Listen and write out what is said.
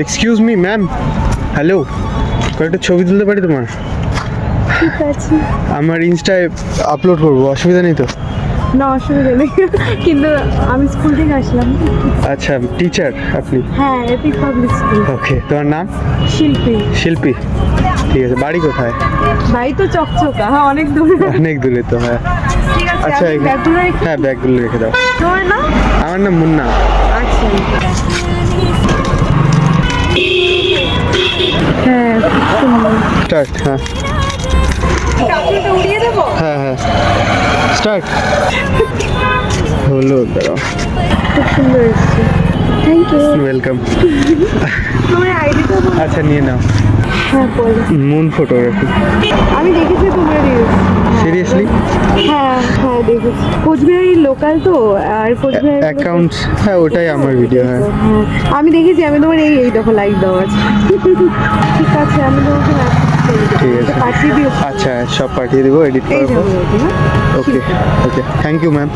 Excuse me ma'am, hello, কয়েকটা ছবি তুলতে পারি তোমার? ঠিক আছে। আমার ইনস্টায় আপলোড করবো, অসুবিধা নেই তো? না অসুবিধা নেই, কিন্তু আমি স্কুল থেকে আসলাম। আচ্ছা, টিচার আপনি? হ্যাঁ, এপিক পাবলিক স্কুল। ওকে, তোমার নাম? শিল্পী। শিল্পী, ঠিক আছে। বাড়ি কোথায়? ভাই তো চকচকা, হ্যাঁ অনেক দূরে। অনেক দূরে তো, হ্যাঁ। ঠিক আছে, আচ্ছা, আমি ব্যাগগুলো রেখে। হ্যাঁ ব্যাগগুলো রেখে দাও। তোমার না? আমার নাম মুন্না। আচ্ছা। হ্যাঁ, সুন্দর। স্টার্ট। হ্যাঁ কাপড়টা উড়িয়ে দেবো? হ্যাঁ হ্যাঁ, স্টার্ট হলো। দাঁড়াও। খুব সুন্দর এসছে। Thank you. ওয়েলকাম। তোমার আইডিটা বলো। আচ্ছা, নিয়ে নাও। হ্যাঁ বলো। Moon photography. আমি দেখেছি তোমার রিলস। সিরিয়াসলি? হ্যাঁ হ্যাঁ দেখেছি। কোচবিহারের লোকাল তো, আর কোচবিহারের অ্যাকাউন্টস, হ্যাঁ ওটাই আমার ভিডিও। হ্যাঁ হ্যাঁ আমি দেখেছি, আমি তোমার এই দেখো লাইক দেওয়া আছে। ঠিক আছে, আমি তোমাকে ঠিক আছে। পাঠিয়ে দিও। আচ্ছা, সব পাঠিয়ে দেবো এডিট এই করবো। যাবো, হ্যাঁ ওকে ওকে, থ্যাংক ইউ ম্যাম।